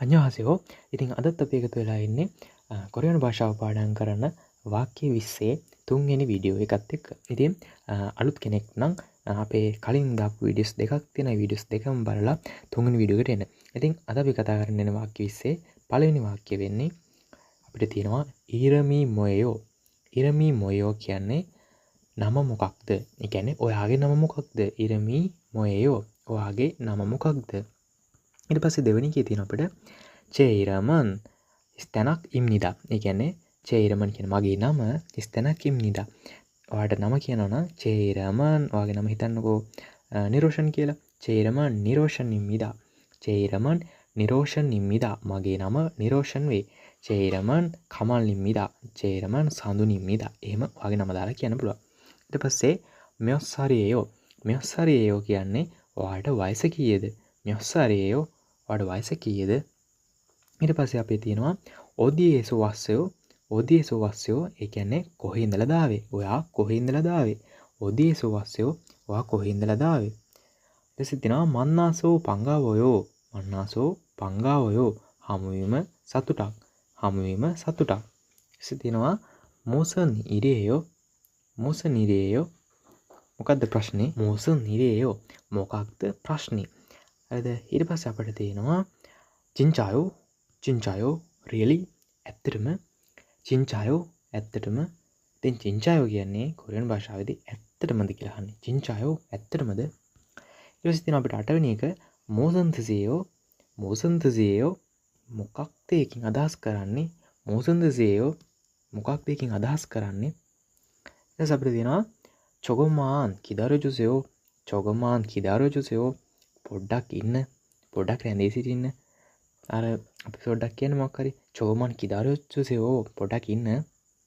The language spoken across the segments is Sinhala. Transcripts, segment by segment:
අඤ්ඤාසයෝ. ඉතින් අදත් අපි එකතු වෙලා ඉන්නේ කොරියානු භාෂාව පාඩම් කරන වාක්‍ය 20 තුන්වෙනි වීඩියෝ එකත් එක්ක. ඉතින් අලුත් කෙනෙක් නම් අපේ කලින් දාපු වීඩියෝස් දෙකක් තියෙනවා. වීඩියෝස් දෙකම බලලා තුන්වෙනි වීඩියෝ එකට එන්න. ඉතින් අද අපි කතා කරන්න යන වාක්‍ය 20 පළවෙනි වාක්‍ය වෙන්නේ අපිට තියෙනවා ඉරමි මොයෝ. ඉරමි මොයෝ කියන්නේ නම මොකක්ද? ඒ කියන්නේ ඔයාගේ නම මොකක්ද? ඉරමි මොයෝ. ඔයාගේ නම මොකක්ද? ඊට පස්සේ දෙවෙනි එකේ තියෙන අපිට චේරමන් ස්තනක් ඉම්නිදා. ඒ කියන්නේ චේරමන් කියන මගේ නම ස්තනක් ඉම්නිදා. ඔයාට නම කියනවා නම් චේරමන් ඔයාගේ නම හිතන්නකෝ නිරෝෂන් කියලා. චේරමන් නිරෝෂන් ඉම්නිදා. චේරමන් නිරෝෂන් ඉම්නිදා. මගේ නම නිරෝෂන් වේ. චේරමන් කමල් ඉම්නිදා. චේරමන් සඳුන් ඉම්නිදා. එහෙම ඔයාගේ නම දාලා කියන්න පුළුවන්. ඊට පස්සේ මෙොස්සාරියෝ. මෙොස්සාරියෝ කියන්නේ ඔයාට වයස කීයද? මෙොස්සාරියෝ ඔයාට වයස කීයද? ඊට පස්සේ අපේ තියෙනවා ඔදියේසු වස්සයෝ. ඔදියේසු වස්සයෝ ඒ කියන්නේ කොහේ ඉඳලා දාවේ? ඔයා කොහේ ඉඳලා දාවේ? ඔදියේසු වස්සයෝ ඔයා කොහේ ඉඳලා දාවේ? ඊට පස්සේ තියෙනවා මන්නාසෝ පංගාවයෝ. මන්නාසෝ පංගාවයෝ හමුවීම සතුටක්. හමුවීම සතුටක්. ඊට පස්සේ තියෙනවා මොසන් ඉරේයෝ. මොසන් ඉරේයෝ මොකක්ද ප්‍රශ්නේ? මොසන් ඉරේයෝ මොකක්ද ප්‍රශ්නේ? හරිද? ඊට පස්සේ අපිට තියෙනවා චින්චායෝ. චින්චායෝ රියලි ඇත්තටම. චින්චායෝ ඇත්තටම. ඉතින් චින්චායෝ කියන්නේ කොරියානු භාෂාවේදී ඇත්තටමද කියලා අහන්නේ. චින්චායෝ ඇත්තටමද? ඊට පස්සේ තියෙනවා අපිට අටවෙනි එක මොසන්තසියෝ. මොසන්තසියෝ මොකක්ද ඒකෙන් අදහස් කරන්නේ? මොසන්තසියෝ මොකක්ද ඒකෙන් අදහස් කරන්නේ? ඊට පස්සේ අපිට තියෙනවා චොගමාන් කිදාරජුසයෝ. චොගමාන් කිදාරජුසයෝ පොඩ්ඩක් ඉන්න. පොඩ්ඩක් රැඳී සිටින්න. අර අපි පොඩ්ඩක් කියන්නේ මොකක් හරි චොගමාන් කිදාරජුසයෝ පොඩ්ඩක් ඉන්න.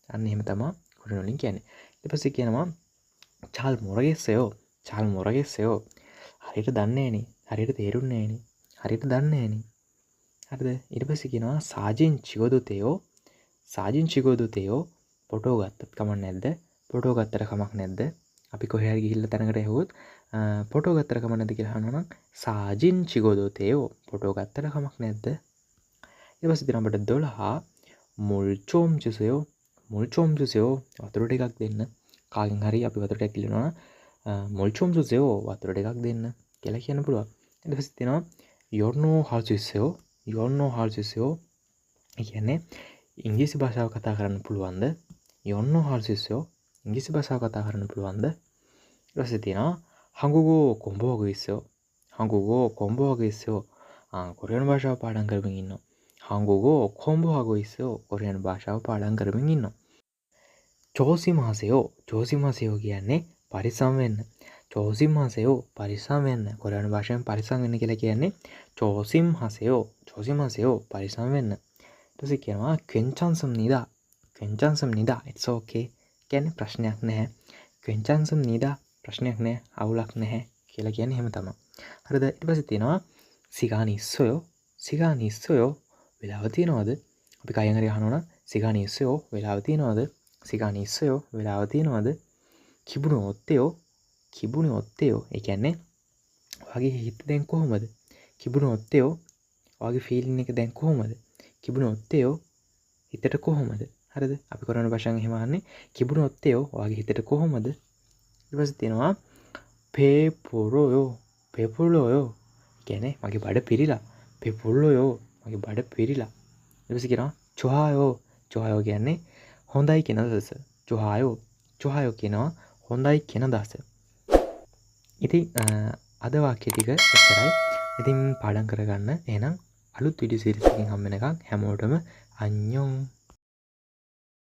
අන්න එහෙම තමයි කොරියානු වලින් කියන්නේ. ඊට පස්සේ කියනවා චාල් මොරගෙස්සයෝ. චාල් මොරගෙස්සයෝ හරියට දන්නේ නැහනේ. හරියට තේරුන්නේ නැහනේ. හරියට දන්නේ නැහනේ. හරිද? ඊට පස්සේ කියනවා සාජින් චිගොදුතේයෝ. සාජින් චිගොදුතේයෝ ෆොටෝ ගත්තත් කමක් නැද්ද? ෆොටෝ ගත්තට කමක් නැද්ද? අපි කොහේ හරි ගිහිල්ලා තැනකට ඇහුවොත් ෆොටෝ ගත්තට කමක් නැද්ද කියලා අහනවා නම් සාජින් චිගොදුතේයෝ ෆොටෝ ගත්තට කමක් නැද්ද? ඊට පස්සේ තියෙනවා අපිට 12 මුල්චෝම් ජුසයෝ. මුල්චෝම් ජුසයෝ වතුර ටිකක් දෙන්න. කාගෙන් හරි අපි වතුර ටිකක් ඉල්ලනවා නම් මුල්චෝම් ජුසයෝ වතුර ටිකක් දෙන්න කියලා කියන්න පුළුවන්. ඊට පස්සේ තියෙනවා යොර්නෝ හල්ජුසයෝ. යොර්නෝ හල්ජුසයෝ ඒ කියන්නේ ඉංග්‍රීසි භාෂාව කතා කරන්න පුළුවන්ද? යොර්නෝ හල්ජුසයෝ ඉංග්‍රීසි භාෂාව කතා කරන්න පුළුවන්ද? ඊට පස්සේ තියෙනවා හංගුගෝ කොම්බෝගිස්සෝ. හංගුගෝ කොම්බෝගිස්සෝ කොරියානු භාෂාව පාඩම් කරමින් ඉන්නවා. හංගුගෝ කොම්බෝගිස්සෝ කොරියානු භාෂාව පාඩම් කරමින් ඉන්නවා. චෝසිමාසයෝ. චෝසිමාසයෝ කියන්නේ පරිස්සම් වෙන්න. චෝසිමාසයෝ පරිස්සම් වෙන්න. කොරියානු භාෂාවෙන් පරිස්සම් වෙන්න කියලා කියන්නේ චෝසිම්හසයෝ. චෝසිමාසයෝ පරිස්සම් වෙන්න. ඊට පස්සේ කියනවා කෙන්චන්සම් නිදා. කෙන්චන්සම් නිදා it's okay. කියන්නේ ප්‍රශ්නයක් නැහැ. කෙන්චන්සම් නිදා ප්‍රශ්නයක් නැහැ. අවුලක් නැහැ කියලා කියන්නේ එහෙම තමයි. හරිද? ඊට පස්සේ තියෙනවා සිගානිස්සයෝ. සිගානිස්සයෝ වෙලාව තියනවද? අපි කයෙන් හරි අහනවා නම් සිගානිස්සයෝ වෙලාව තියනවද? සිගානිස්සයෝ වෙලාව තියනවද? කිබුණු ඔත්තයෝ. කිබුණු ඔත්තයෝ ඒ කියන්නේ ඔයාගේ හිත දැන් කොහොමද? කිබුණු ඔත්තයෝ ඔයාගේ ෆීලින් එක දැන් කොහොමද? කිබුණු ඔත්තයෝ හිතට කොහොමද? හරිද? අපි කොරියානු භාෂාවෙන් එහෙම අහන්නේ කිබුණු ඔත්තයෝ ඔයාගේ හිතට කොහොමද? ඊට පස්සේ තියෙනවා පේපුරෝයෝ. පේපුරෝයෝ කියන්නේ මගේ බඩ පිරිලා. පේපුරෝයෝ මගේ බඩ පිරිලා. ඊට පස්සේ කියනවා චොහායෝ. චොහායෝ කියන්නේ හොඳයි කියන අදහස. චොහායෝ. චොහායෝ කියනවා හොඳයි කියන අදහස. ඉතින් අද වාක්‍ය ටික එච්චරයි. ඉතින් පාඩම් කරගන්න. එහෙනම් අලුත් වීඩියෝ සීරීස් එකකින් හම්බ වෙනකන් හැමෝටම අඤ්ඤොං.